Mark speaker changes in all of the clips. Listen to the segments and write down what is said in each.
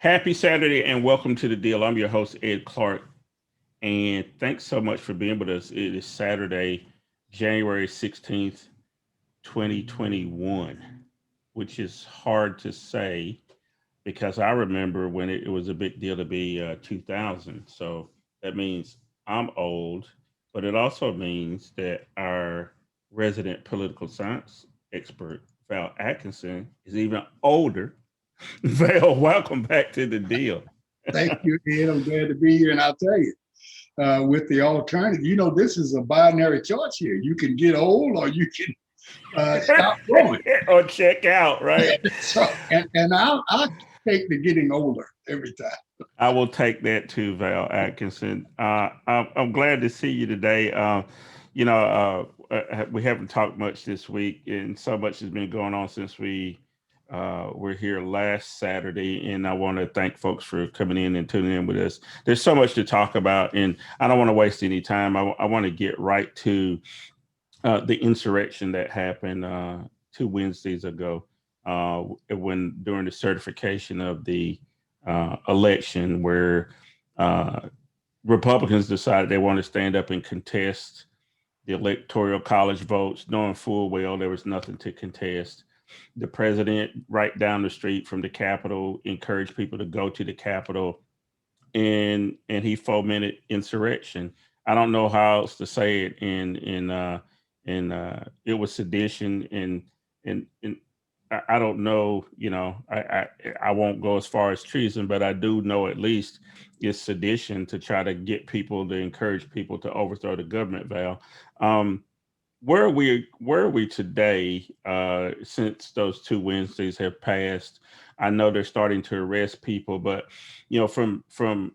Speaker 1: Happy Saturday and welcome to the deal. I'm your host, Ed Clark, and thanks so much for being with us. It is Saturday, January 16th, 2021, which is hard to say because I remember when it was a big deal to be 2000. So that means I'm old, but it also means that our resident political science expert, Val Atkinson, is even older. Val, welcome back to the deal.
Speaker 2: Thank you, Ed. I'm glad to be here. And I'll tell you, with the alternative, this is a binary choice here. You can get old or you can stop growing.
Speaker 1: Or check out, right?
Speaker 2: So, and I take the getting older every time.
Speaker 1: I will take that too, Val Atkinson. I'm glad to see you today. We haven't talked much this week, and so much has been going on since we were here last Saturday. And I want to thank folks for coming in and tuning in with us. There's so much to talk about, and I don't want to waste any time. I want to get right to the insurrection that happened 2 Wednesdays ago, when during the certification of the election, where uh, Republicans decided they want to stand up and contest the electoral college votes, knowing full well there was nothing to contest. The president, right down the street from the Capitol, encouraged people to go to the Capitol, and he fomented insurrection. I don't know how else to say it. It was sedition, and I don't know. I won't go as far as treason, but I do know at least it's sedition to try to get people to encourage people to overthrow the government. Val, um, where are we today? Since those 2 Wednesdays have passed, I know they're starting to arrest people, but from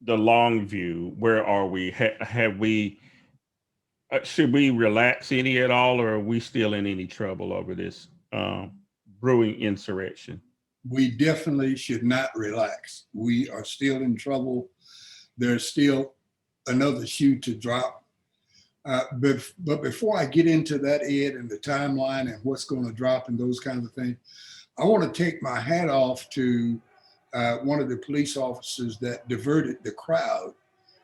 Speaker 1: the long view, where are we? Have we? Should we relax any at all, or are we still in any trouble over this brewing insurrection?
Speaker 2: We definitely should not relax. We are still in trouble. There's still another shoe to drop. But before I get into that, Ed, and the timeline and what's going to drop and those kinds of things, I want to take my hat off to one of the police officers that diverted the crowd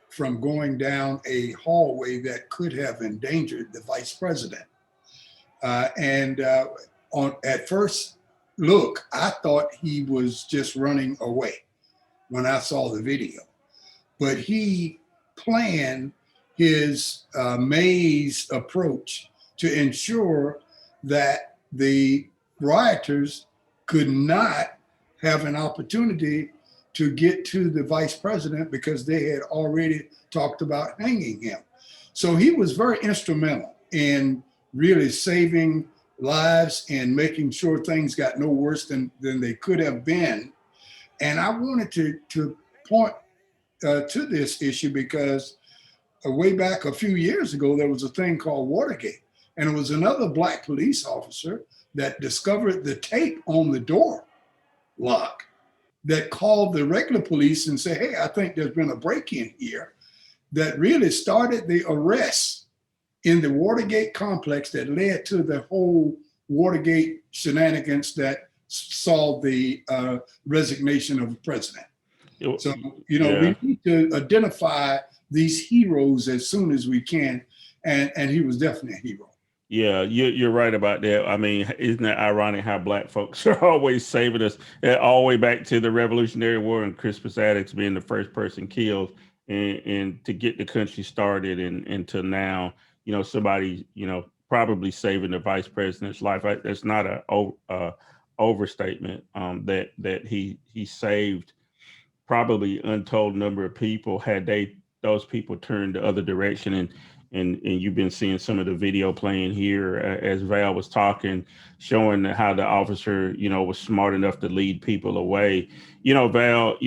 Speaker 2: from going down a hallway that could have endangered the vice president. And on at first look, I thought he was just running away when I saw the video, but he planned his maze approach to ensure that the rioters could not have an opportunity to get to the vice president because they had already talked about hanging him. So he was very instrumental in really saving lives and making sure things got no worse than they could have been. And I wanted to point to this issue because way back a few years ago, there was a thing called Watergate. And it was another Black police officer that discovered the tape on the door lock that called the regular police and said, hey, I think there's been a break-in here, that really started the arrests in the Watergate complex that led to the whole Watergate shenanigans that saw the resignation of the president. So,
Speaker 1: Yeah.
Speaker 2: we need to identify these heroes as soon as we can. And he was definitely a hero.
Speaker 1: Yeah, you're right about that. I mean, isn't it ironic how black folks are always saving us, all the way back to the Revolutionary War and Crispus Attucks being the first person killed, and to get the country started, and until now, somebody, probably saving the vice president's life. That's not a overstatement. That he saved probably untold number of people had those people turned the other direction. And you've been seeing some of the video playing here, as Val was talking, showing how the officer, was smart enough to lead people away. Val,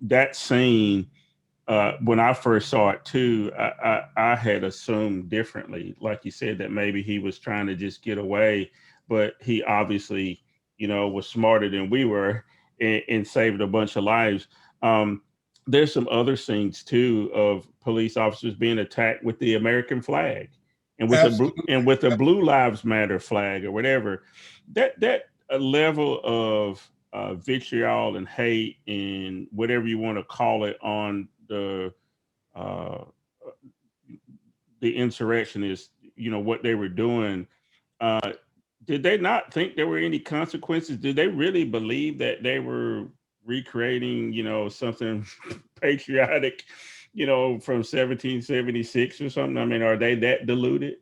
Speaker 1: that scene, when I first saw it too, I had assumed differently. Like you said, that maybe he was trying to just get away, but he obviously, was smarter than we were, and saved a bunch of lives. Um, there's some other scenes too of police officers being attacked with the American flag, and with a
Speaker 2: Absolutely.
Speaker 1: Blue Lives Matter flag or whatever. That level of vitriol and hate and whatever you want to call it on uh, the insurrectionists, what they were doing. Uh, did they not think there were any consequences? Did they really believe that they were recreating, something patriotic, from 1776 or something? I mean, are they that deluded?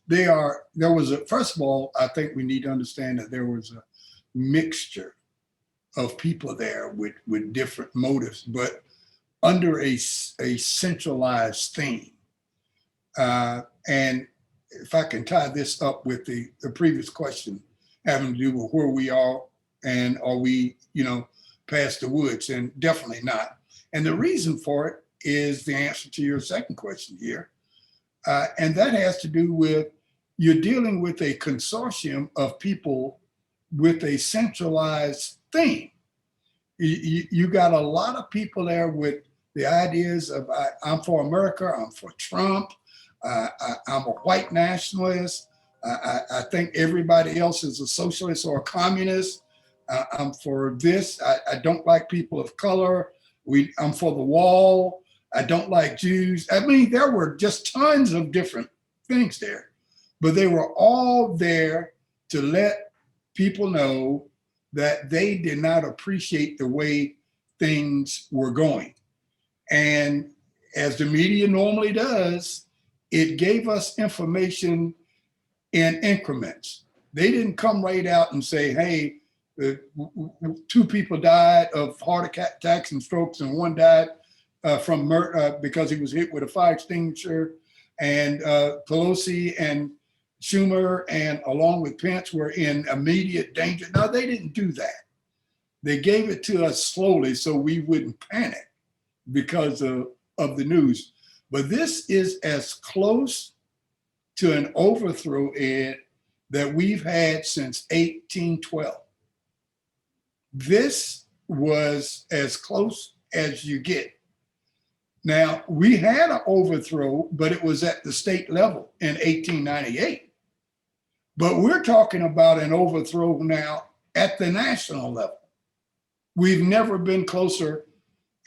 Speaker 2: There was first of all, I think we need to understand that there was a mixture of people there with different motives, but under a centralized theme. And if I can tie this up with the previous question having to do with where we are and are we, past the woods, and definitely not. And the reason for it is the answer to your second question here. And that has to do with you're dealing with a consortium of people with a centralized theme. You got a lot of people there with the ideas of I'm for America, I'm for Trump, I'm a white nationalist. I think everybody else is a socialist or a communist. I'm for this. I don't like people of color. I'm for the wall. I don't like Jews. I mean, there were just tons of different things there, but they were all there to let people know that they did not appreciate the way things were going. And as the media normally does, it gave us information in increments. They didn't come right out and say, hey, two people died of heart attacks and strokes, and one died because he was hit with a fire extinguisher. And Pelosi and Schumer, and along with Pence, were in immediate danger. No, they didn't do that. They gave it to us slowly so we wouldn't panic because of the news. But this is as close to an overthrow, Ed, that we've had since 1812. This was as close as you get. Now, we had an overthrow, but it was at the state level in 1898. But we're talking about an overthrow now at the national level. We've never been closer.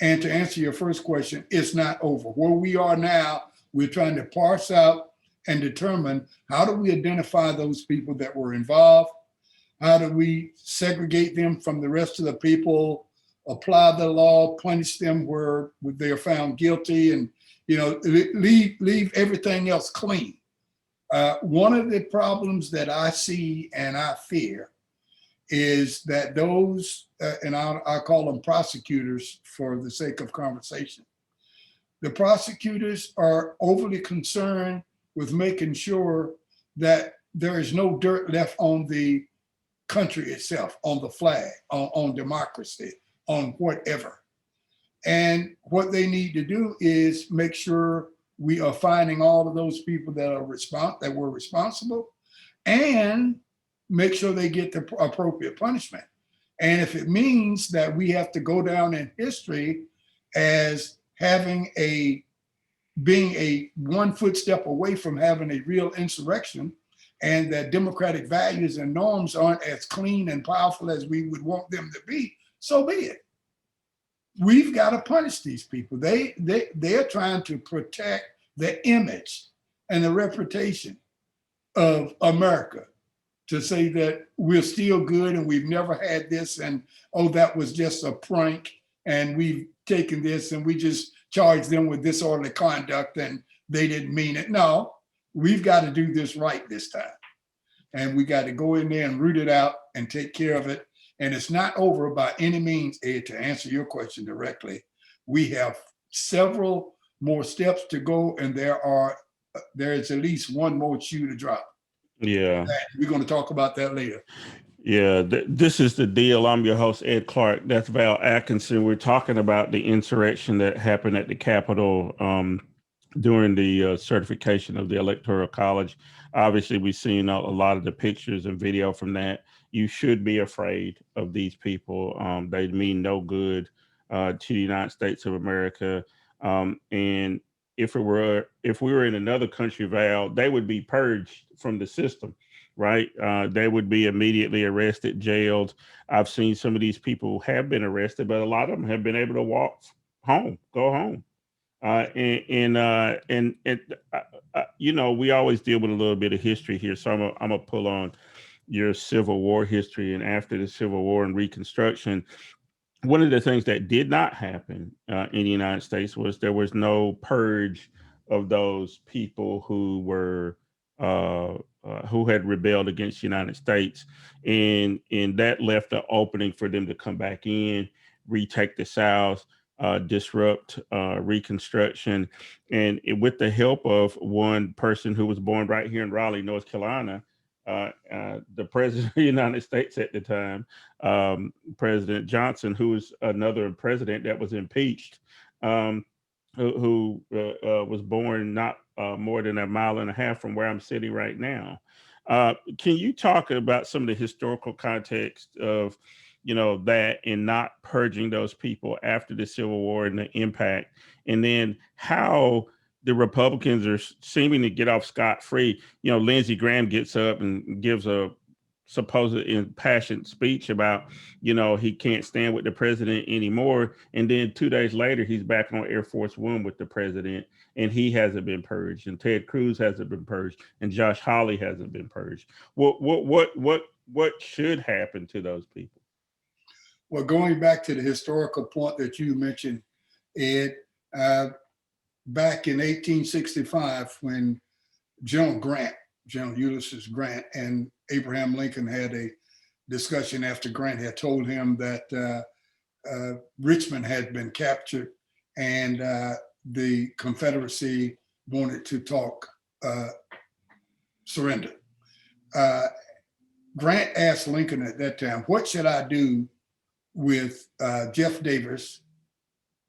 Speaker 2: And to answer your first question, it's not over. Where we are now, we're trying to parse out and determine how do we identify those people that were involved? How do we segregate them from the rest of the people, apply the law, punish them where they're found guilty, and leave everything else clean. One of the problems that I see and I fear is that those, and I call them prosecutors for the sake of conversation, the prosecutors are overly concerned with making sure that there is no dirt left on the country itself, on the flag, on democracy, on whatever. And what they need to do is make sure we are finding all of those people that were responsible, and make sure they get the appropriate punishment. And if it means that we have to go down in history as being a one footstep away from having a real insurrection, and that democratic values and norms aren't as clean and powerful as we would want them to be, so be it. We've got to punish these people. They're trying to protect the image and the reputation of America, to say that we're still good and we've never had this, and oh, that was just a prank, and we've taken this and we just charged them with disorderly conduct and they didn't mean it. No, we've got to do this right this time. And we got to go in there and root it out and take care of it. And it's not over by any means, Ed, to answer your question directly. We have several more steps to go, and there is at least one more shoe to drop.
Speaker 1: Yeah.
Speaker 2: We're going to talk about that later.
Speaker 1: Yeah, this is the deal. I'm your host, Ed Clark. That's Val Atkinson. We're talking about the insurrection that happened at the Capitol during the certification of the Electoral College. Obviously, we've seen a lot of the pictures and video from that. You should be afraid of these people. They mean no good to the United States of America. And if we were in another country, Val, they would be purged from the system, right? They would be immediately arrested, jailed. I've seen some of these people have been arrested, but a lot of them have been able to walk home, go home. You know, we always deal with a little bit of history here, so I'm gonna pull on your Civil War history, and after the Civil War and Reconstruction, one of the things that did not happen in the United States was there was no purge of those people who had rebelled against the United States, and that left the opening for them to come back in, retake the South, disrupt Reconstruction, and with the help of one person who was born right here in Raleigh, North Carolina. The president of the United States at the time, President Johnson, who was another president that was impeached, um, who was born not more than a mile and a half from where I'm sitting right now. Can you talk about some of the historical context of, you know, that and not purging those people after the Civil War and the impact, and then how the Republicans are seeming to get off scot free? You know, Lindsey Graham gets up and gives a supposed impassioned speech about, you know, he can't stand with the president anymore, and then 2 days later he's back on Air Force One with the president, and he hasn't been purged, and Ted Cruz hasn't been purged, and Josh Hawley hasn't been purged. What should happen to those people?
Speaker 2: Well, going back to the historical point that you mentioned, Ed, uh, back in 1865, when General Grant, General Ulysses Grant, and Abraham Lincoln had a discussion after Grant had told him that Richmond had been captured and the Confederacy wanted to talk surrender. Uh, Grant asked Lincoln at that time, "What should I do with Jeff Davis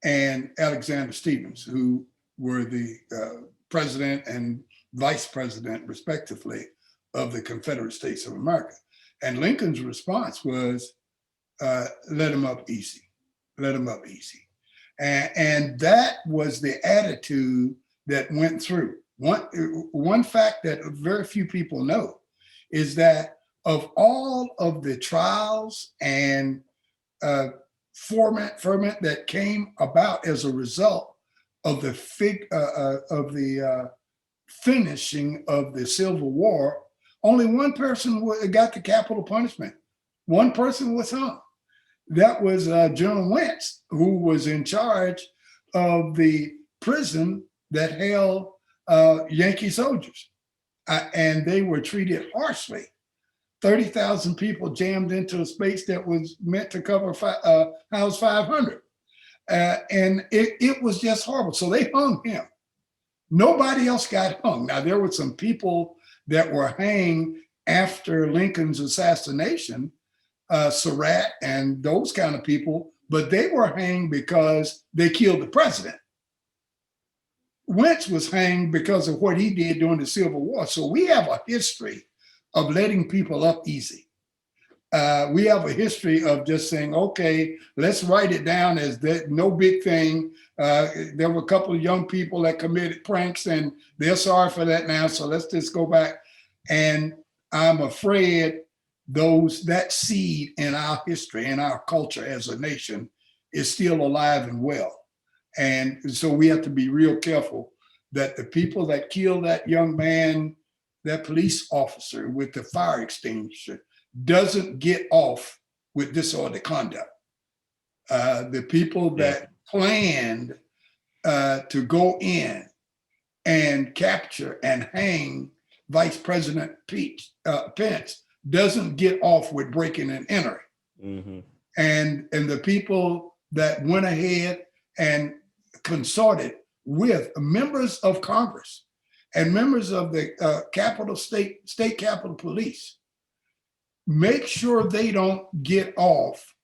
Speaker 2: and Alexander Stephens, who were the president and vice president, respectively, of the Confederate States of America?" And Lincoln's response was, "Let him up easy, let him up easy." And that was the attitude that went through. One fact that very few people know is that of all of the trials and ferment that came about as a result of the finishing of the Civil War, only one person got the capital punishment. One person was hung. That was General Wentz, who was in charge of the prison that held Yankee soldiers, and they were treated harshly. 30,000 people jammed into a space that was meant to cover house 500. And it was just horrible. So they hung him. Nobody else got hung. Now, there were some people that were hanged after Lincoln's assassination, Surratt and those kind of people, but they were hanged because they killed the president. Wentz was hanged because of what he did during the Civil War. So we have a history of letting people up easy. We have a history of just saying, okay, let's write it down as that no big thing. There were a couple of young people that committed pranks and they're sorry for that now. So let's just go back. And I'm afraid that seed in our history and our culture as a nation is still alive and well. And so we have to be real careful that the people that killed that young man, that police officer with the fire extinguisher, doesn't get off with disorderly conduct. The people that planned to go in and capture and hang Vice President Pence doesn't get off with breaking and entering. Mm-hmm. And the people that went ahead and consorted with members of Congress and members of the state Capitol Police, make sure they don't get off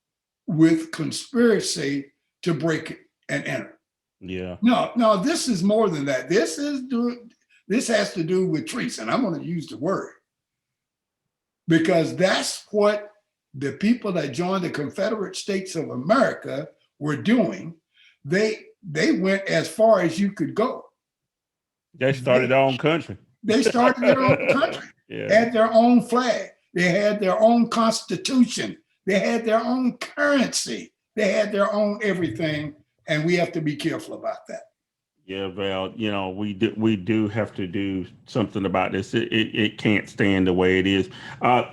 Speaker 2: with conspiracy to break and enter.
Speaker 1: Yeah.
Speaker 2: No, this is more than that. This has to do with treason. I'm going to use the word because that's what the people that joined the Confederate States of America were doing. They went as far as you could go.
Speaker 1: They started their own country.
Speaker 2: They started their own country,
Speaker 1: Yeah.
Speaker 2: had their own flag, they had their own constitution, they had their own currency, they had their own everything, and we have to be careful about that.
Speaker 1: Yeah, Val, we do have to do something about this. It can't stand the way it is. But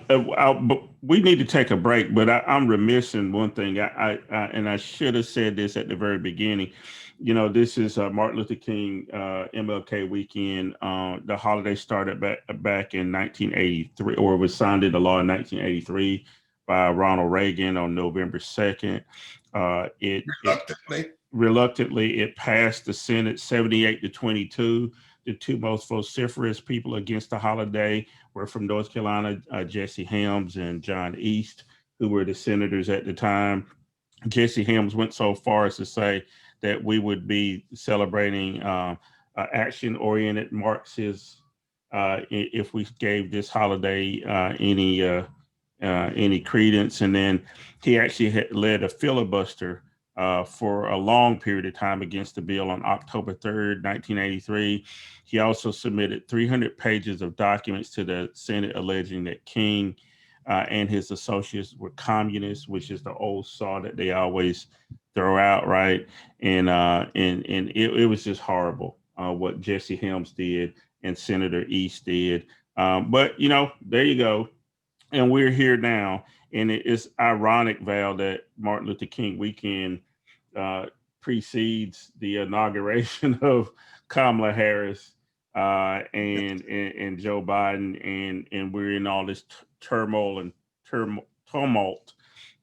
Speaker 1: we need to take a break, but I'm remiss in one thing. And I should have said this at the very beginning. This is Martin Luther King MLK weekend. The holiday started back in 1983, or was signed into law in 1983 by Ronald Reagan on November 2nd. Reluctantly, it passed the Senate 78-22. The two most vociferous people against the holiday were from North Carolina, Jesse Helms and John East, who were the senators at the time. Jesse Helms went so far as to say that we would be celebrating action-oriented Marxists if we gave this holiday any credence. And then he actually had led a filibuster for a long period of time against the bill on October 3rd, 1983. He also submitted 300 pages of documents to the Senate alleging that King and his associates were communists, which is the old saw that they always throw out, right? And it was just horrible what Jesse Helms did and Senator East did. But there you go, and we're here now, and it's ironic, Val, that Martin Luther King weekend precedes the inauguration of Kamala Harris and Joe Biden, and we're in all this turmoil and tumult,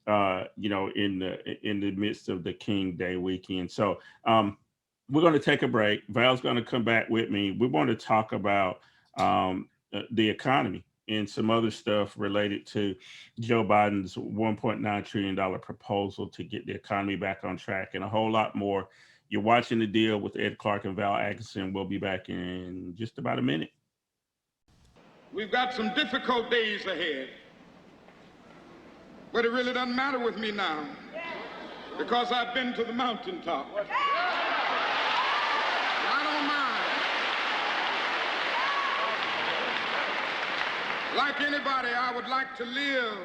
Speaker 1: in the midst of the King Day weekend. So we're going to take a break. Val's going to come back with me. We want to talk about the economy and some other stuff related to Joe Biden's $1.9 trillion proposal to get the economy back on track, and a whole lot more. You're watching The Deal with Ed Clark and Val Atkinson. We'll be back in just about a minute.
Speaker 3: We've got some difficult days ahead, but it really doesn't matter with me now because I've been to the mountaintop. I don't mind. Like anybody, I would like to live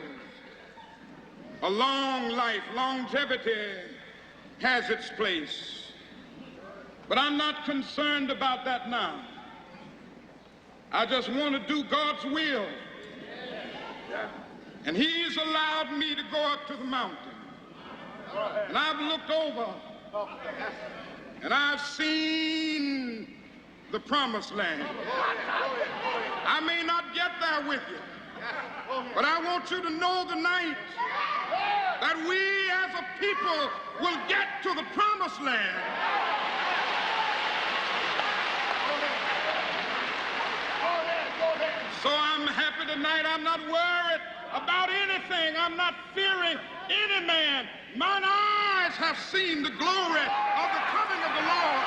Speaker 3: a long life. Longevity has its place. But I'm not concerned about that now. I just want to do God's will. And He's allowed me to go up to the mountain. And I've looked over and I've seen the promised land. I may not get there with you, but I want you to know tonight that we as a people will get to the promised land. So I'm happy tonight. I'm not worried about anything. I'm not fearing any man. Mine eyes have seen the glory of the coming of the Lord.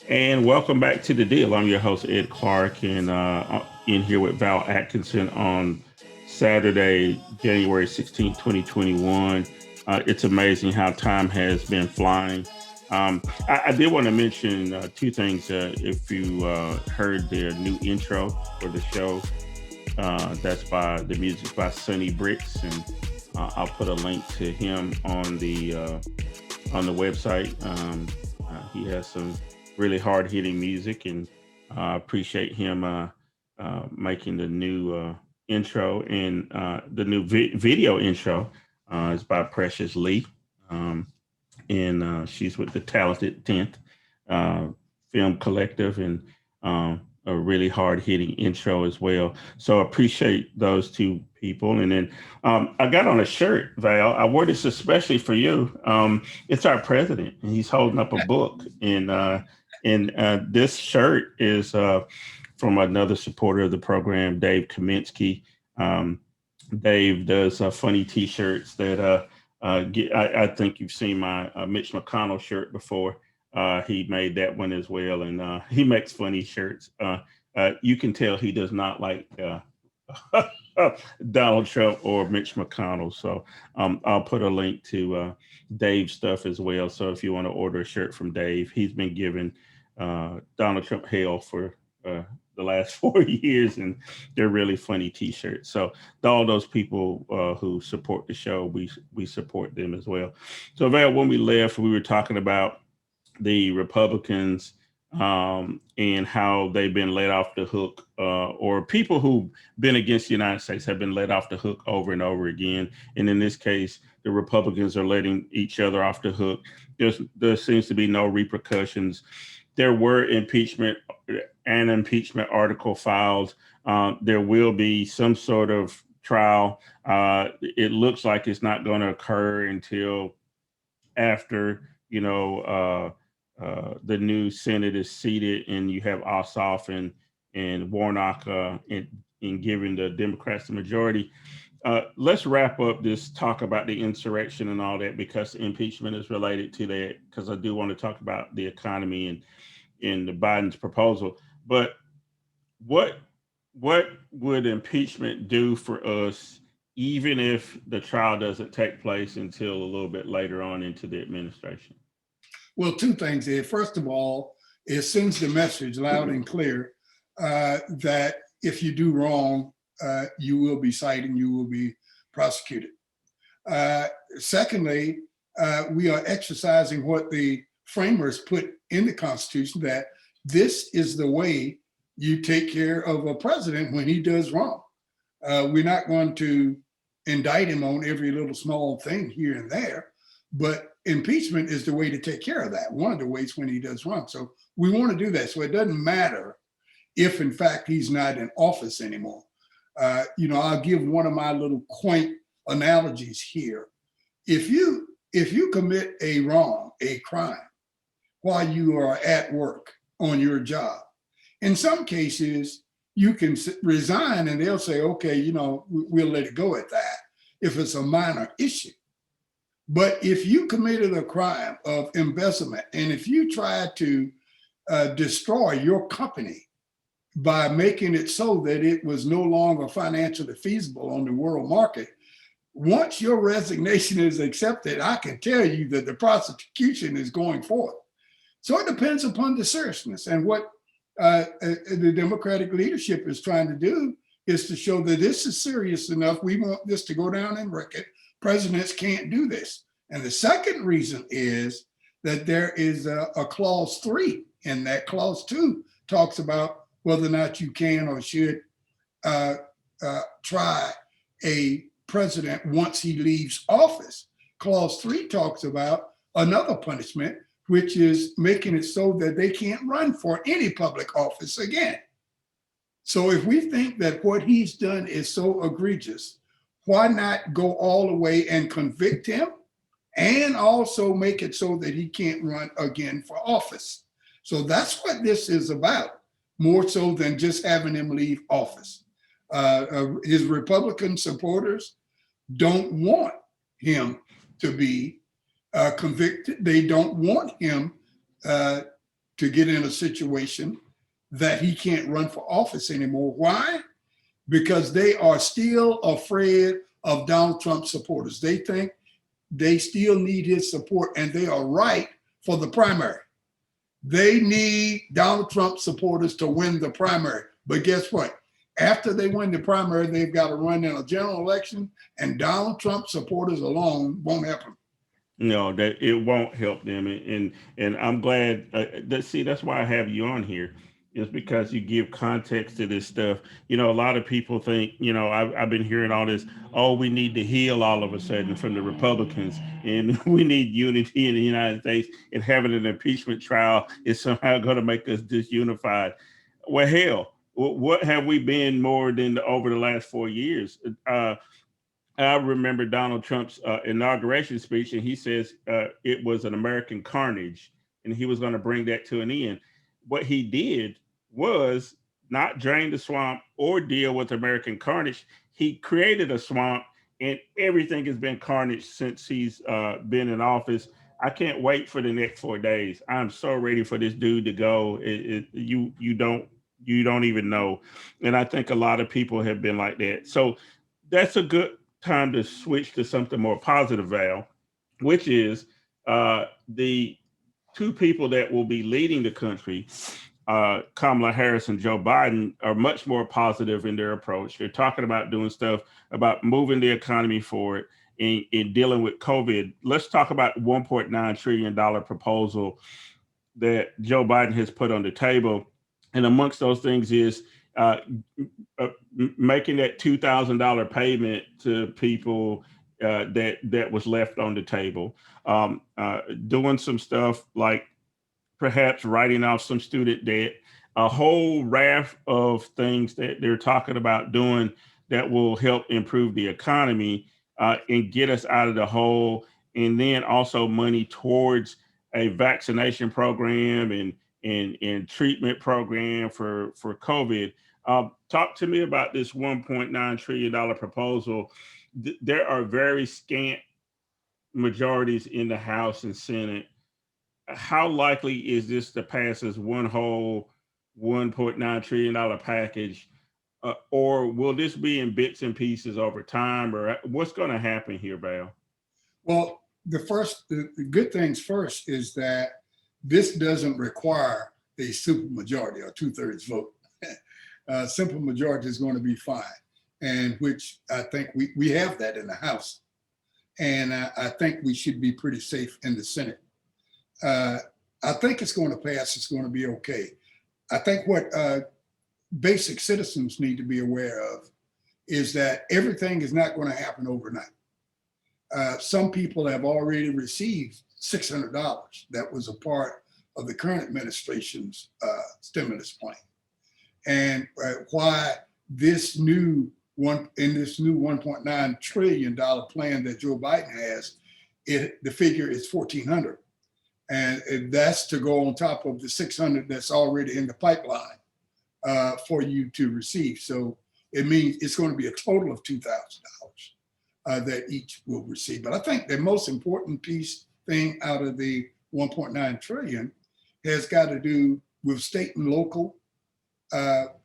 Speaker 1: And welcome back to The Deal. I'm your host, Ed Clark, and in here with Val Atkinson on Saturday, January 16, 2021. It's amazing how time has been flying. I did want to mention two things. If you heard their new intro for the show, that's the music by Sonny Bricks, and I'll put a link to him on the website. He has some really hard-hitting music, and I appreciate him making the new intro, and the new video intro is by Precious Lee, and she's with the Talented 10th Film Collective, and a really hard-hitting intro as well. So I appreciate those two people. And then I got on a shirt, Val. I wore this especially for you. It's our president, and he's holding up a book, and this shirt is from another supporter of the program, Dave Kaminsky. Dave does funny T-shirts that I think you've seen my Mitch McConnell shirt before. He made that one as well, and he makes funny shirts. You can tell he does not like Donald Trump or Mitch McConnell. So I'll put a link to Dave's stuff as well. So if you want to order a shirt from Dave, he's been giving Donald Trump hell for the last 4 years, and they're really funny T-shirts. So all those people who support the show, we support them as well. So Val, when we left, we were talking about the Republicans and how they've been let off the hook, or people who've been against the United States have been let off the hook over and over again. And in this case, the Republicans are letting each other off the hook. There seems to be no repercussions. There were an impeachment article filed. There will be some sort of trial. It looks like it's not going to occur until after, the new Senate is seated and you have Ossoff and Warnock in giving the Democrats the majority. Let's wrap up this talk about the insurrection and all that, because impeachment is related to that, because I do want to talk about the economy and the Biden's proposal. But what would impeachment do for us, even if the trial doesn't take place until a little bit later on into the administration?
Speaker 2: Well, two things there. First of all, it sends the message loud and clear that if you do wrong, you will be cited and you will be prosecuted. Secondly, we are exercising what the framers put in the Constitution, that this is the way you take care of a president when he does wrong. We're not going to indict him on every little small thing here and there, but impeachment is the way to take care of that. One of the ways when he does wrong. So we want to do that. So it doesn't matter if in fact he's not in office anymore. I'll give one of my little quaint analogies here. If you commit a crime while you are at work on your job, in some cases you can resign and they'll say, okay, we'll let it go at that if it's a minor issue. But if you committed a crime of embezzlement, and if you try to destroy your company by making it so that it was no longer financially feasible on the world market, once your resignation is accepted, I can tell you that the prosecution is going forth. So it depends upon the seriousness. And what the Democratic leadership is trying to do is to show that this is serious enough. We want this to go down in record. Presidents can't do this. And the second reason is that there is a clause 3, and that clause 2 talks about whether or not you can or should try a president once he leaves office. Clause 3 talks about another punishment, which is making it so that they can't run for any public office again. So if we think that what he's done is so egregious, why not go all the way and convict him and also make it so that he can't run again for office? So that's what this is about, more so than just having him leave office. His Republican supporters don't want him to be convicted. They don't want him to get in a situation that he can't run for office anymore. Why? Because they are still afraid of Donald Trump supporters. They think they still need his support, and they are right for the primary. They need Donald Trump supporters to win the primary. But guess what? After they win the primary, they've got to run in a general election, and Donald Trump supporters alone won't help them.
Speaker 1: No, that it won't help them, and I'm glad. That's why I have you on here, is because you give context to this stuff. A lot of people think, I've been hearing all this. Oh, we need to heal all of a sudden from the Republicans, and we need unity in the United States. And having an impeachment trial is somehow going to make us disunified. Well, hell, what have we been more than over the last 4 years? I remember Donald Trump's inauguration speech, and he says it was an American carnage, and he was going to bring that to an end. What he did was not drain the swamp or deal with American carnage. He created a swamp, and everything has been carnage since he's been in office. I can't wait for the next 4 days. I'm so ready for this dude to go. You don't you don't even know. And I think a lot of people have been like that. So that's a good time to switch to something more positive, Val, which is the two people that will be leading the country, Kamala Harris and Joe Biden, are much more positive in their approach. They're talking about doing stuff about moving the economy forward in dealing with COVID. Let's talk about $1.9 trillion proposal that Joe Biden has put on the table. And amongst those things is uh, making that $2,000 payment to people that was left on the table, doing some stuff like perhaps writing off some student debt, a whole raft of things that they're talking about doing that will help improve the economy and get us out of the hole. And then also money towards a vaccination program and treatment program for COVID. Talk to me about this $1.9 trillion proposal. There are very scant majorities in the House and Senate. How likely is this to pass as one whole $1.9 trillion package? Or will this be in bits and pieces over time? Or what's going to happen here, Val?
Speaker 2: Well, the good things first is that this doesn't require a supermajority or 2/3 vote. Simple majority is going to be fine, and which I think we have that in the House, and I think we should be pretty safe in the Senate. I think it's going to pass. It's going to be okay. I think what basic citizens need to be aware of is that everything is not going to happen overnight. Some people have already received $600. That was a part of the current administration's stimulus plan. And why this new $1.9 trillion plan that Joe Biden has, the figure is 1,400. And that's to go on top of the 600 that's already in the pipeline for you to receive. So it means it's going to be a total of $2,000 that each will receive. But I think the most important thing out of the 1.9 trillion has got to do with state and local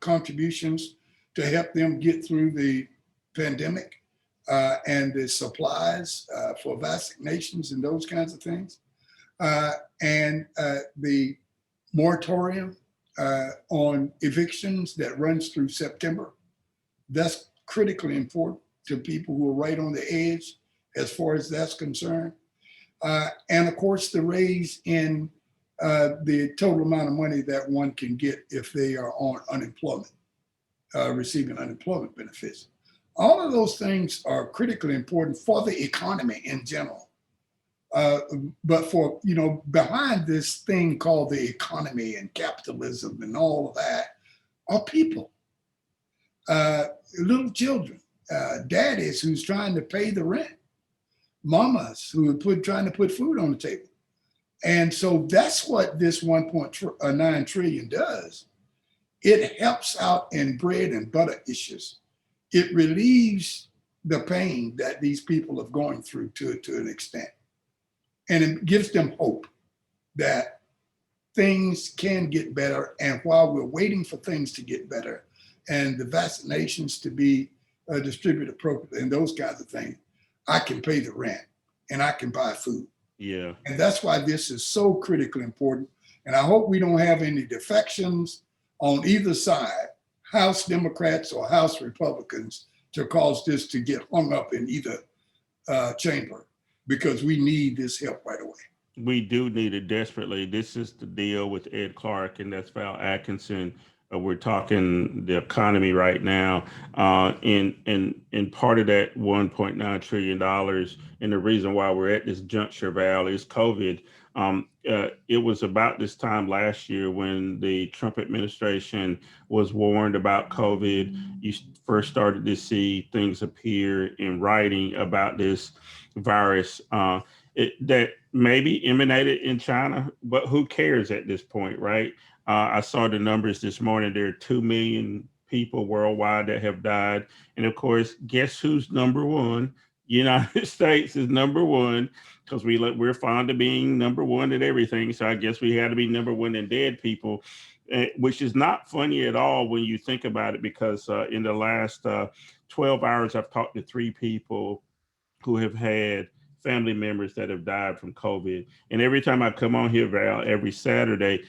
Speaker 2: contributions to help them get through the pandemic and the supplies for vaccinations and those kinds of things. And the moratorium on evictions that runs through September. That's critically important to people who are right on the edge as far as that's concerned. And of course, the raise in the total amount of money that one can get if they are on unemployment, receiving unemployment benefits. All of those things are critically important for the economy in general. But for, behind this thing called the economy and capitalism and all of that are people, little children, daddies who's trying to pay the rent, mamas who are trying to put food on the table. And so that's what this 1.9 trillion does. It helps out in bread and butter issues. It relieves the pain that these people are going through to an extent. And it gives them hope that things can get better. And while we're waiting for things to get better and the vaccinations to be distributed appropriately and those kinds of things, I can pay the rent and I can buy food.
Speaker 1: Yeah.
Speaker 2: And that's why this is so critically important. And I hope we don't have any defections on either side, House Democrats or House Republicans, to cause this to get hung up in either chamber, because we need this help right away.
Speaker 1: We do need it desperately. This is the deal with Ed Clark, and that's Val Atkinson. We're talking the economy right now, and part of that $1.9 trillion, and the reason why we're at this juncture, Val, is COVID. It was about this time last year when the Trump administration was warned about COVID. You first started to see things appear in writing about this virus that maybe emanated in China, but who cares at this point, right? I saw the numbers this morning. There are 2 million people worldwide that have died. And of course, guess who's number one? United States is number one because we're fond of being number one at everything. So I guess we had to be number one in dead people, which is not funny at all when you think about it. Because in the last 12 hours, I've talked to three people who have had family members that have died from COVID. And every time I come on here, Val, every Saturday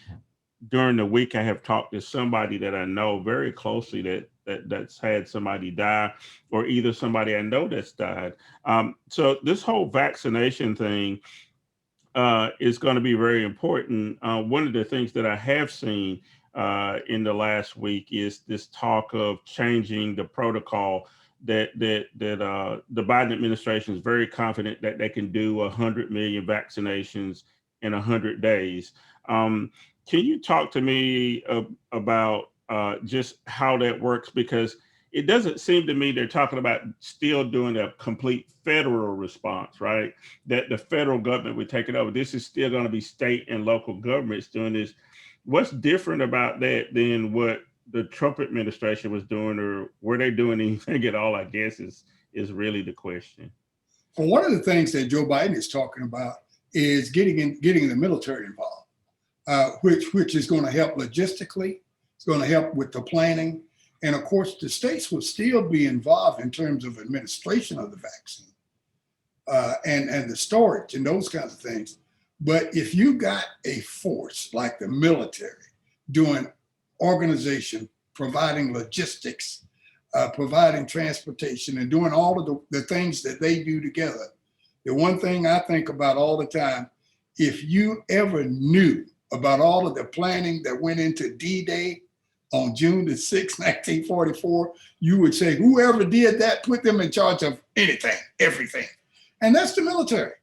Speaker 1: during the week, I have talked to somebody that I know very closely that's had somebody die, or either somebody I know that's died. So this whole vaccination thing is going to be very important. One of the things that I have seen in the last week is this talk of changing the protocol. That the Biden administration is very confident that they can do 100 million vaccinations in 100 days. Um, can you talk to me about just how that works? Because it doesn't seem to me they're talking about still doing a complete federal response, right? That the federal government would take it over. This is still going to be state and local governments doing this. What's different about that than what the Trump administration was doing, or were they doing anything at all? I guess is really the question.
Speaker 2: Well, one of the things that Joe Biden is talking about is getting the military involved, which is going to help logistically. It's going to help with the planning, and of course, the states will still be involved in terms of administration of the vaccine and the storage and those kinds of things. But if you got a force like the military doing organization, providing logistics, providing transportation, and doing all of the things that they do together, the one thing I think about all the time, if you ever knew about all of the planning that went into D-Day on June the 6th, 1944, you would say, whoever did that, put them in charge of anything, everything. And that's the military.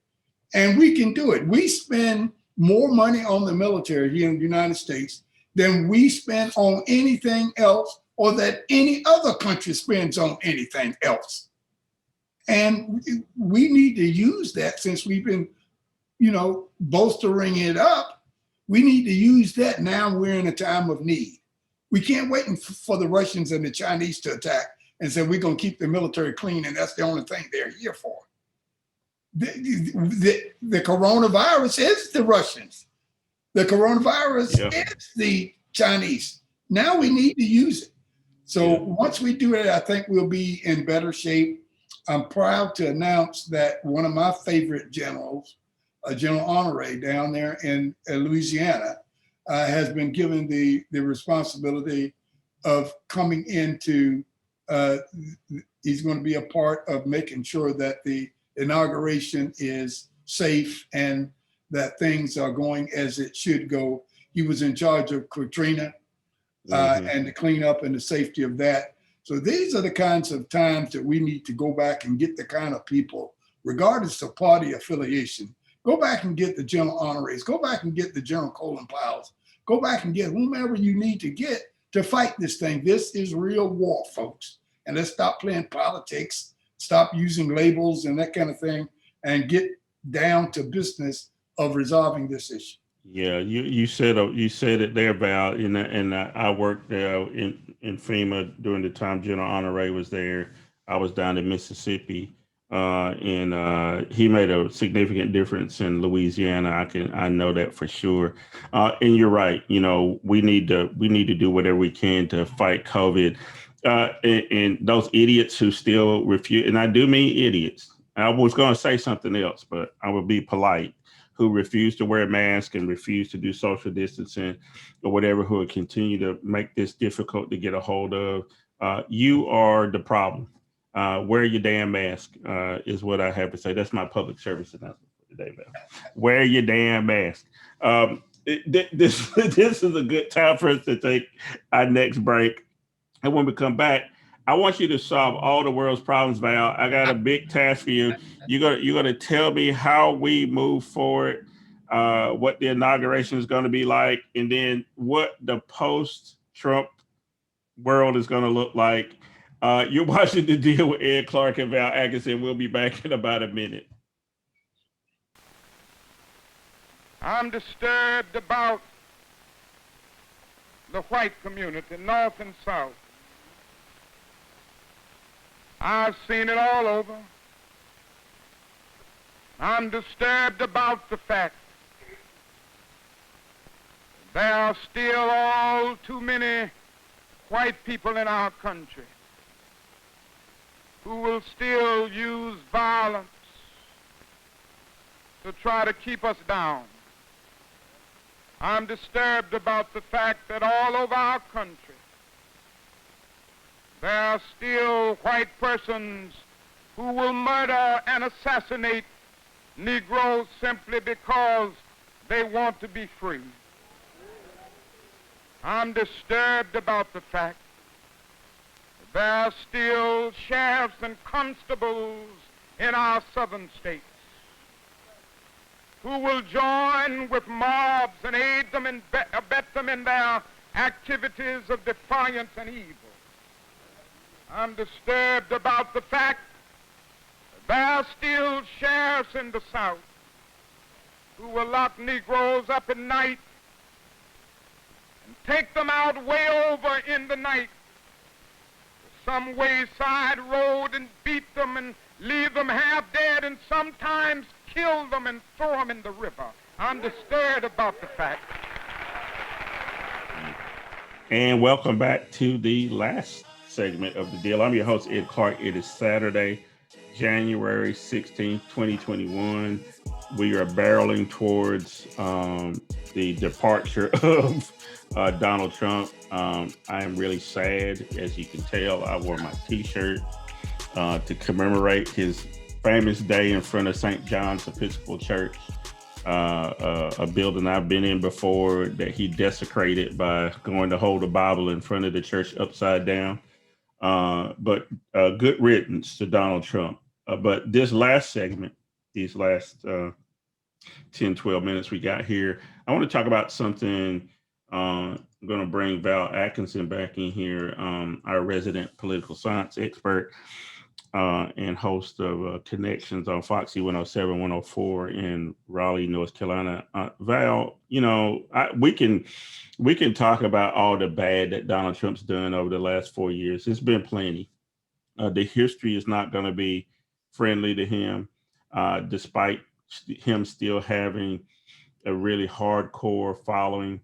Speaker 2: And we can do it. We spend more money on the military here in the United States than we spend on anything else, or that any other country spends on anything else. And we need to use that, since we've been, bolstering it up. We need to use that now. We're in a time of need. We can't wait for the Russians and the Chinese to attack and say we're going to keep the military clean and that's the only thing they're here for. The coronavirus is the Russians. The coronavirus is the Chinese. Now we need to use it. So once we do it, I think we'll be in better shape. I'm proud to announce that one of my favorite generals, General Honore down there in Louisiana, has been given the responsibility of coming into, he's going to be a part of making sure that the inauguration is safe and that things are going as it should go. He was in charge of Katrina and the cleanup and the safety of that. So these are the kinds of times that we need to go back and get the kind of people, regardless of party affiliation, go back and get the general honorees, go back and get the General Colin Powell's, go back and get whomever you need to get to fight this thing. This is real war, folks. And let's stop playing politics, stop using labels and that kind of thing, and get down to business of resolving this issue.
Speaker 1: Yeah, you said it there, Val. And I worked in FEMA during the time General Honore was there. I was down in Mississippi, and he made a significant difference in Louisiana. I know that for sure. And you're right. We need to do whatever we can to fight COVID. And those idiots who still refuse, and I do mean idiots. I was going to say something else, but I will be polite. Who refuse to wear a mask and refuse to do social distancing or whatever, who will continue to make this difficult to get a hold of. You are the problem. Wear your damn mask is what I have to say. That's my public service announcement for today, Val. Wear your damn mask. This is a good time for us to take our next break. And when we come back, I want you to solve all the world's problems, Val. I got a big task for you. You're gonna tell me how we move forward, what the inauguration is going to be like, and then what the post-Trump world is going to look like. You're watching The Deal with Ed Clark and Val Atkinson. We'll be back in about a minute.
Speaker 3: I'm disturbed about the white community, North and South. I've seen it all over. I'm disturbed about the fact there are still all too many white people in our country who will still use violence to try to keep us down. I'm disturbed about the fact that all over our country there are still white persons who will murder and assassinate Negroes simply because they want to be free. I'm disturbed about the fact that there are still sheriffs and constables in our southern states who will join with mobs and aid them and abet them in their activities of defiance and evil. I'm disturbed about the fact that there are still sheriffs in the South who will lock Negroes up at night and take them out way over in the night to some wayside road and beat them and leave them half dead and sometimes kill them and throw them in the river. I'm disturbed about the fact.
Speaker 1: And welcome back to the last segment of the deal. I'm your host, Ed Clark. It is Saturday, January 16th, 2021. We are barreling towards the departure of Donald Trump. I am really sad. As you can tell, I wore my t-shirt to commemorate his famous day in front of St. John's Episcopal Church, a building I've been in before that he desecrated by going to hold a Bible in front of the church upside down. But good riddance to Donald Trump. But this last segment, these last 10, 12 minutes we got here, I want to talk about something. I'm going to bring Val Atkinson back in here, our resident political science expert and host of Connections on Foxy 107, 104 in Raleigh, North Carolina. Val, you know, we can talk about all the bad that Donald Trump's done over the last 4 years. It's been plenty. The history is not going to be friendly to him, despite him still having a really hardcore following.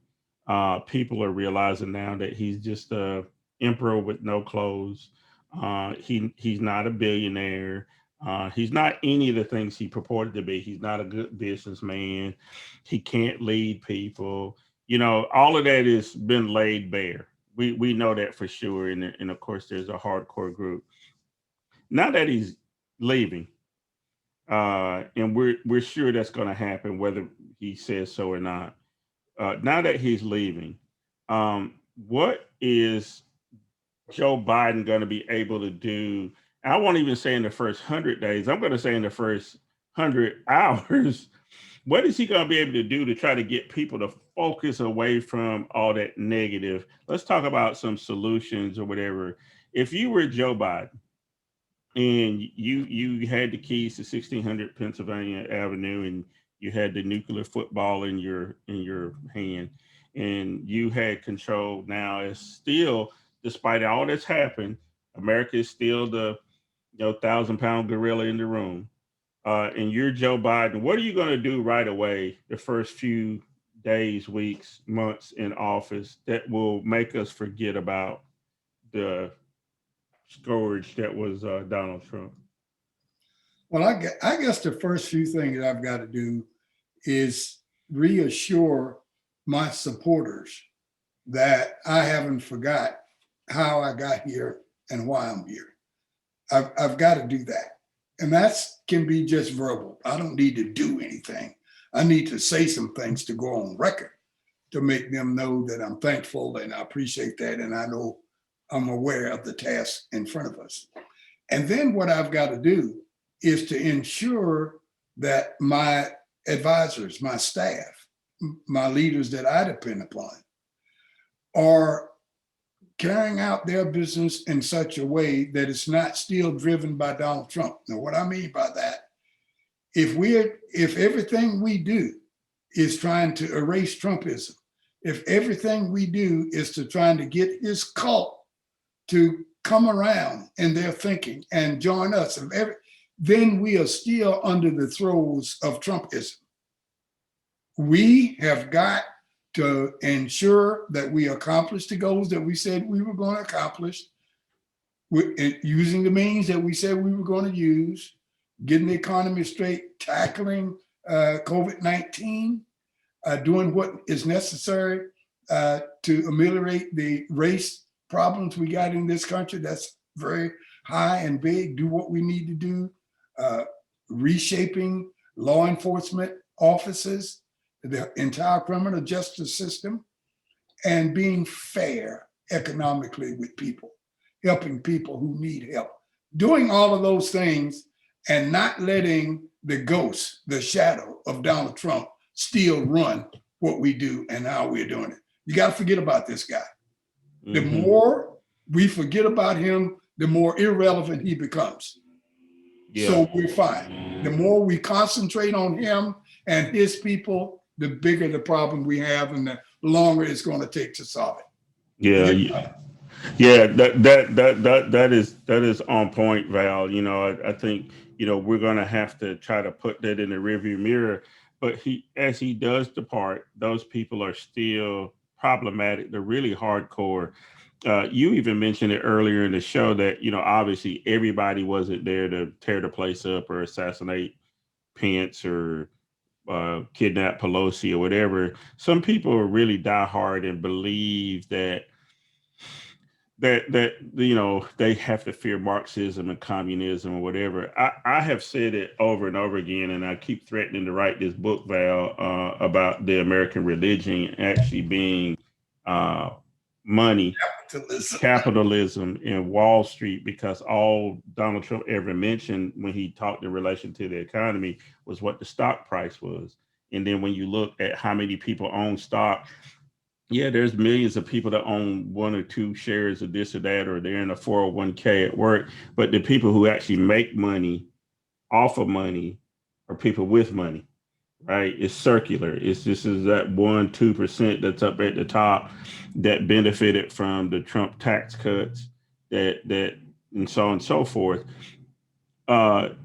Speaker 1: People are realizing now that he's just a emperor with no clothes. He's not a billionaire. He's not any of the things he purported to be. He's not a good businessman. He can't lead people. You know, all of that has been laid bare. We know that for sure. And of course, there's a hardcore group. Now that he's leaving, and we're sure that's going to happen, whether he says so or not. Now that he's leaving, what is Joe Biden going to be able to do? I won't even say in the first 100 days. I'm going to say in the first 100 hours. What is he going to be able to do to try to get people to focus away from all that negative? Let's talk about some solutions or whatever. If you were Joe Biden and you had the keys to 1600 Pennsylvania Avenue and you had the nuclear football in your hand and you had control now, it's still, despite all that's happened, America is still the 1,000-pound gorilla in the room. And you're Joe Biden. What are you going to do right away, the first few days, weeks, months in office that will make us forget about the scourge that was Donald Trump?
Speaker 2: Well, I guess the first few things I've got to do is reassure my supporters that I haven't forgot how I got here and why I'm here. I've got to do that. And that can be just verbal. I don't need to do anything. I need to say some things to go on record to make them know that I'm thankful and I appreciate that. And I know I'm aware of the task in front of us. And then what I've got to do is to ensure that my advisors, my staff, my leaders that I depend upon are carrying out their business in such a way that it's not still driven by Donald Trump. Now, what I mean by that, if everything we do is trying to erase Trumpism, if everything we do is to trying to get his cult to come around in their thinking and join us, then we are still under the throes of Trumpism. We have got to ensure that we accomplish the goals that we said we were going to accomplish, using the means that we said we were going to use, getting the economy straight, tackling COVID-19, doing what is necessary to ameliorate the race problems we got in this country. That's very high and big. Do what we need to do, reshaping law enforcement offices, the entire criminal justice system, and being fair economically with people, helping people who need help. Doing all of those things and not letting the ghost, the shadow of Donald Trump still run what we do and how we're doing it. You got to forget about this guy. The more we forget about him, the more irrelevant he becomes. Yeah. So we're fine. The more we concentrate on him and his people, the bigger the problem we have and the longer it's going to take to solve it.
Speaker 1: Yeah, that is on point, Val. You know, I think, you know, we're going to have to try to put that in the rearview mirror. But as he does depart, those people are still problematic. They're really hardcore. You even mentioned it earlier in the show that, you know, obviously everybody wasn't there to tear the place up or assassinate Pence or kidnap Pelosi or whatever. Some people are really diehard and believe that you know, they have to fear Marxism and communism or whatever. I have said it over and over again, and I keep threatening to write this book, Val, about the American religion actually being money, capitalism, and Wall Street, because all Donald Trump ever mentioned when he talked in relation to the economy was what the stock price was. And then when you look at how many people own stock, yeah, there's millions of people that own one or two shares of this or that, or they're in a 401k at work. But the people who actually make money off of money are people with money, right? It's circular. It's just is that 1-2% that's up at the top that benefited from the Trump tax cuts that and so on and so forth. What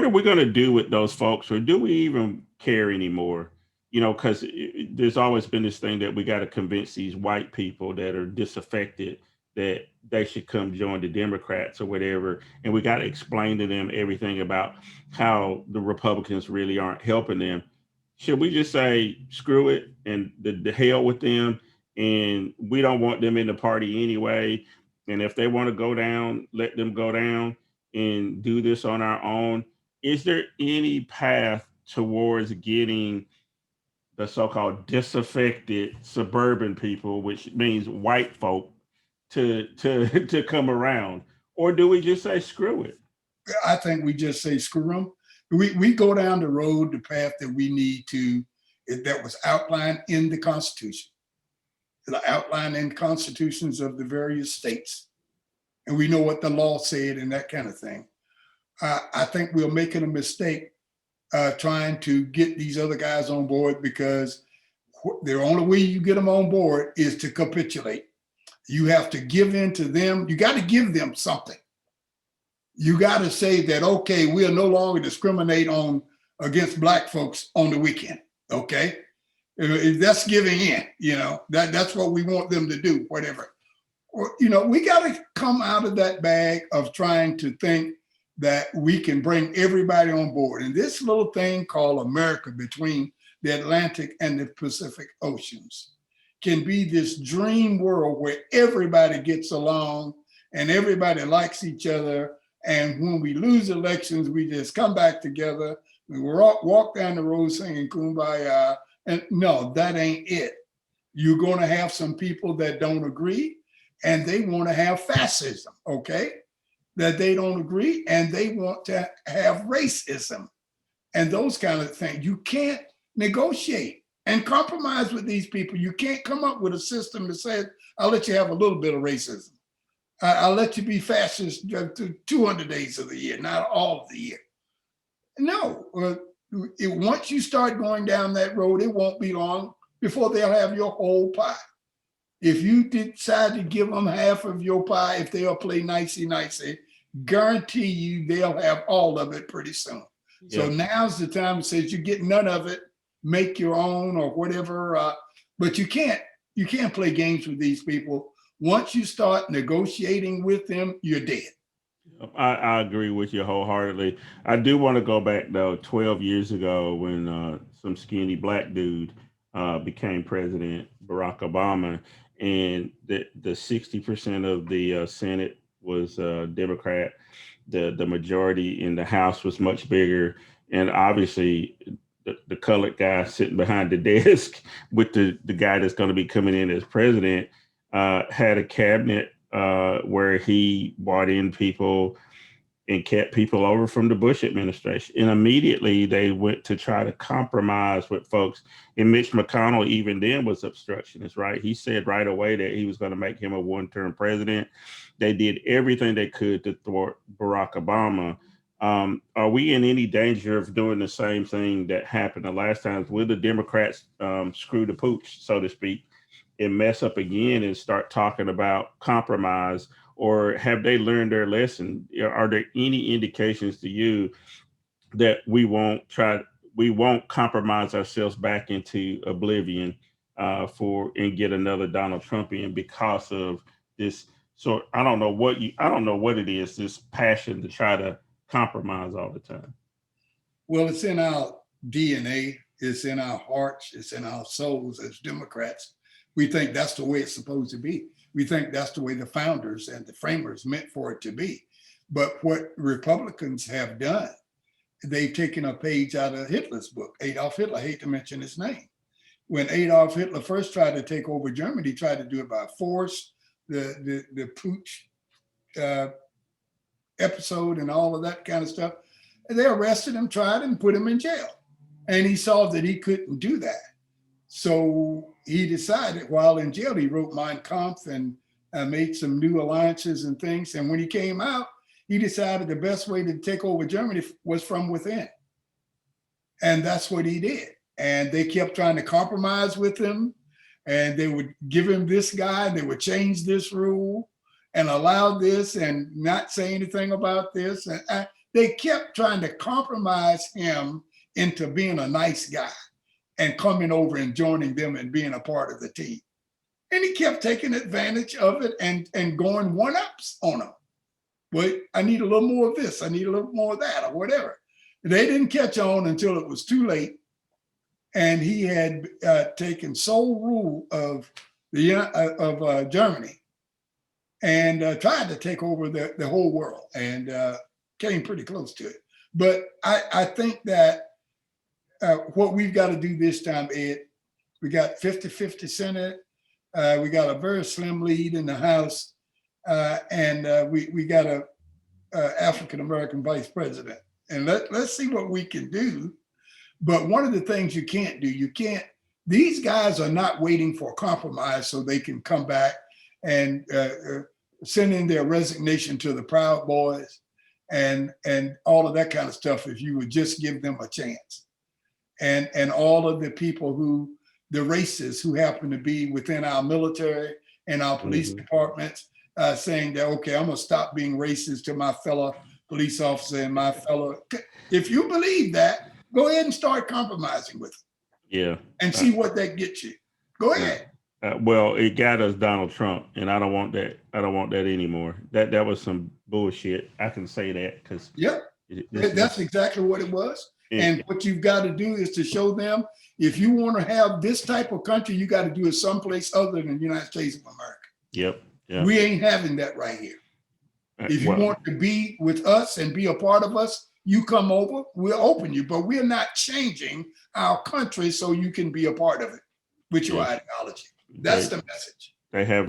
Speaker 1: are we going to do with those folks, or do we even care anymore? You know, because there's always been this thing that we got to convince these white people that are disaffected that they should come join the Democrats or whatever. And we got to explain to them everything about how the Republicans really aren't helping them. Should we just say, screw it and the hell with them? And we don't want them in the party anyway. And if they want to go down, let them go down and do this on our own. Is there any path towards getting the so-called disaffected suburban people, which means white folk, to come around? Or do we just say screw it?
Speaker 2: I think we just say screw them. We go down the road, the path that we need to, that was outlined in the Constitution, outlined in constitutions of the various states. And we know what the law said and that kind of thing. I think we're making a mistake trying to get these other guys on board, because the only way you get them on board is to capitulate. You have to give in to them. You got to give them something. You got to say that, okay, we'll no longer discriminate against Black folks on the weekend. Okay, that's giving in. You know, that's what we want them to do. Whatever. Or, you know, we got to come out of that bag of trying to think that we can bring everybody on board. And this little thing called America, between the Atlantic and the Pacific Oceans, can be this dream world where everybody gets along and everybody likes each other. And when we lose elections, we just come back together. We walk down the road singing Kumbaya. And no, that ain't it. You're going to have some people that don't agree, and they want to have fascism, okay? That they don't agree, and they want to have racism and those kind of things. You can't negotiate and compromise with these people. You can't come up with a system that says, I'll let you have a little bit of racism. I'll let you be fascist 200 days of the year, not all of the year. No, once you start going down that road, it won't be long before they'll have your whole pie. If you decide to give them half of your pie, if they'll play nicey-nicey, guarantee you they'll have all of it pretty soon. So
Speaker 1: Yeah.
Speaker 2: now's the time. It says you get none of it, make your own or whatever. But you can't play games with these people. Once you start negotiating with them, you're dead.
Speaker 1: I agree with you wholeheartedly. I do want to go back though, 12 years ago when some skinny black dude became president, Barack Obama, and the 60% of the Senate was Democrat. The majority in the House was much bigger, and obviously the colored guy sitting behind the desk with the guy that's going to be coming in as president had a cabinet where he brought in people and kept people over from the Bush administration. And immediately they went to try to compromise with folks. And Mitch McConnell, even then, was obstructionist, right? He said right away that he was going to make him a one-term president. They did everything they could to thwart Barack Obama. Are we in any danger of doing the same thing that happened the last time? Will the Democrats screw the pooch, so to speak, and mess up again and start talking about compromise? Or have they learned their lesson? Are there any indications to you that we won't compromise ourselves back into oblivion for and get another Donald Trump in because of this? So I don't know what it is, this passion to try to compromise all the time.
Speaker 2: Well, it's in our DNA, it's in our hearts, it's in our souls as Democrats. We think that's the way it's supposed to be. We think that's the way the founders and the framers meant for it to be. But what Republicans have done, they've taken a page out of Hitler's book. Adolf Hitler, I hate to mention his name. When Adolf Hitler first tried to take over Germany, he tried to do it by force, the putsch episode and all of that kind of stuff. And they arrested him, tried him, put him in jail. And he saw that he couldn't do that. So he decided while in jail, he wrote Mein Kampf and made some new alliances and things. And when he came out, he decided the best way to take over Germany was from within. And that's what he did. And they kept trying to compromise with him. And they would give him this guy, and they would change this rule and allow this and not say anything about this. And they kept trying to compromise him into being a nice guy and coming over and joining them and being a part of the team. And he kept taking advantage of it and going one-ups on them. But I need a little more of this, I need a little more of that, or whatever. They didn't catch on until it was too late. And he had taken sole rule of Germany and tried to take over the whole world and came pretty close to it. But I think that what we've got to do this time, Ed, we got 50-50 Senate. We got a very slim lead in the House. And we got a African-American vice president. And let's see what we can do. But one of the things you can't do, these guys are not waiting for a compromise so they can come back and send in their resignation to the Proud Boys and all of that kind of stuff if you would just give them a chance. And all of the people the racists who happen to be within our military and our police departments saying that, okay, I'm gonna stop being racist to my fellow police officer and my fellow. If you believe that, go ahead and start compromising with them.
Speaker 1: Yeah.
Speaker 2: And see what that gets you. Go ahead.
Speaker 1: Well, it got us Donald Trump, and I don't want that. I don't want that anymore. That was some bullshit. I can say that because
Speaker 2: that's exactly what it was. And what you've got to do is to show them, if you want to have this type of country, you got to do it someplace other than the United States of America.
Speaker 1: Yep.
Speaker 2: We ain't having that right here. If you want to be with us and be a part of us, you come over, we'll open you, but we're not changing our country so you can be a part of it with your ideology. That's the message.
Speaker 1: They have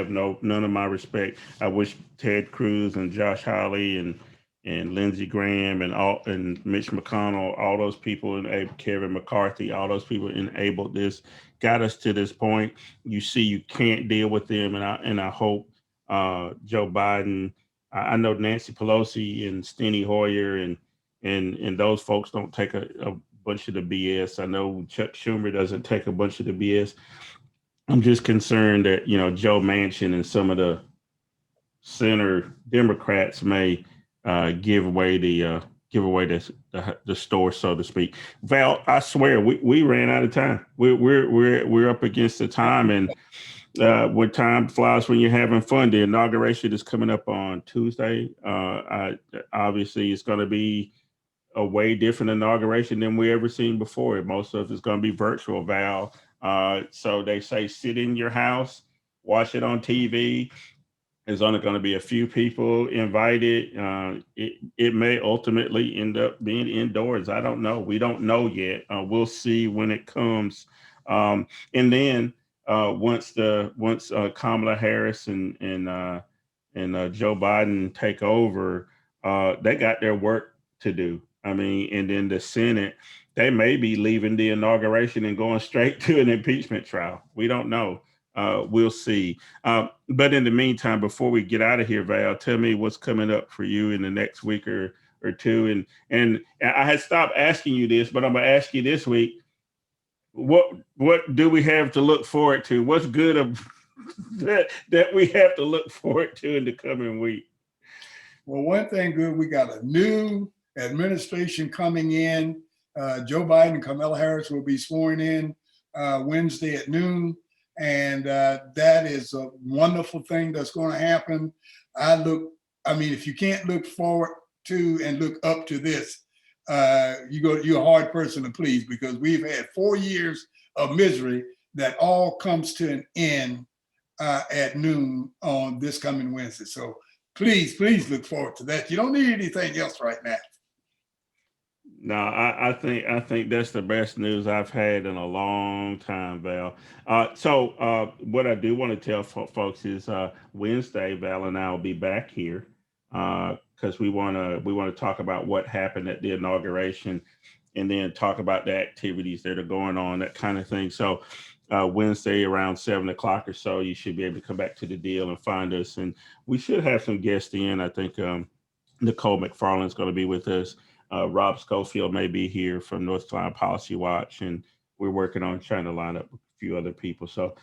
Speaker 1: none of my respect. I wish Ted Cruz and Josh Hawley and Lindsey Graham and Mitch McConnell, all those people, and Kevin McCarthy, all those people enabled this, got us to this point. You see, you can't deal with them, and I hope Joe Biden. I know Nancy Pelosi and Steny Hoyer and those folks don't take a bunch of the BS. I know Chuck Schumer doesn't take a bunch of the BS. I'm just concerned that Joe Manchin and some of the center Democrats may give away the store, so to speak. Val, I swear we ran out of time. We're up against the time, and when time flies when you're having fun. The inauguration is coming up on Tuesday. Obviously, it's going to be a way different inauguration than we ever seen before. Most of it's going to be virtual, Val. So they say sit in your house, watch it on TV. There's only going to be a few people invited. It may ultimately end up being indoors. I don't know. We don't know yet. We'll see when it comes. And then once Kamala Harris and Joe Biden take over, they got their work to do. I mean, and then the Senate, they may be leaving the inauguration and going straight to an impeachment trial. We don't know. We'll see. But in the meantime, before we get out of here, Val, tell me what's coming up for you in the next week or two. And I had stopped asking you this, but I'm gonna ask you this week. What do we have to look forward to? What's good of that we have to look forward to in the coming week?
Speaker 2: Well, one thing good, we got a new administration coming in. Joe Biden and Kamala Harris will be sworn in Wednesday at noon. And that is a wonderful thing that's going to happen. If you can't look forward to and look up to this, you're a hard person to please, because we've had 4 years of misery that all comes to an end at noon on this coming Wednesday. So please look forward to that. You don't need anything else right now.
Speaker 1: No, I think that's the best news I've had in a long time, Val. So what I do want to tell folks is Wednesday, Val and I will be back here because we want to talk about what happened at the inauguration, and then talk about the activities that are going on, that kind of thing. So Wednesday around 7 o'clock or so, you should be able to come back to the deal and find us, and we should have some guests in. I think Nicole McFarland's going to be with us. Rob Schofield may be here from North Carolina Policy Watch, and we're working on trying to line up a few other people. So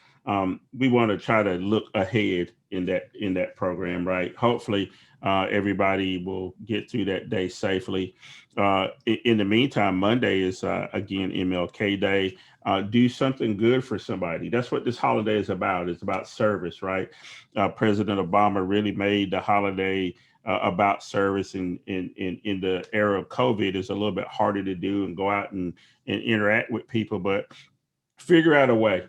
Speaker 1: we want to try to look ahead in that program, right? Hopefully, everybody will get through that day safely. In the meantime, Monday is again MLK Day. Do something good for somebody. That's what this holiday is about. It's about service, right? President Obama really made the holiday about service, in the era of COVID. Is a little bit harder to do and go out and interact with people, but figure out a way,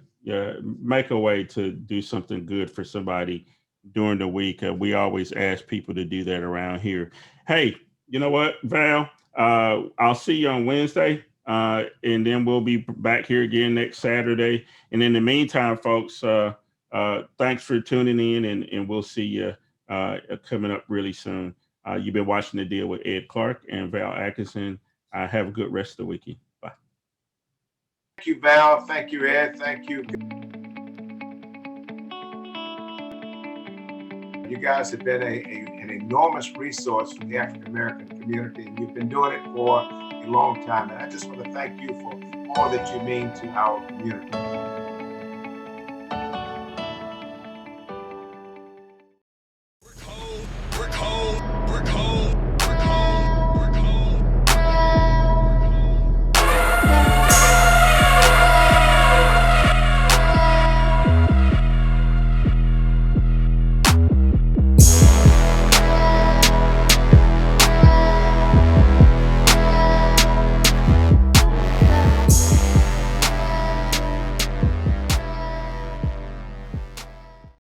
Speaker 1: make a way to do something good for somebody during the week. We always ask people to do that around here. Hey, you know what, Val? I'll see you on Wednesday, and then we'll be back here again next Saturday. And in the meantime, folks, thanks for tuning in, and we'll see you coming up really soon. You've been watching The Deal with Ed Clark and Val Atkinson. Have a good rest of the weekend. Bye.
Speaker 4: Thank you, Val. Thank you, Ed. Thank you. You guys have been an enormous resource for the African American community, and you've been doing it for a long time. And I just want to thank you for all that you mean to our community.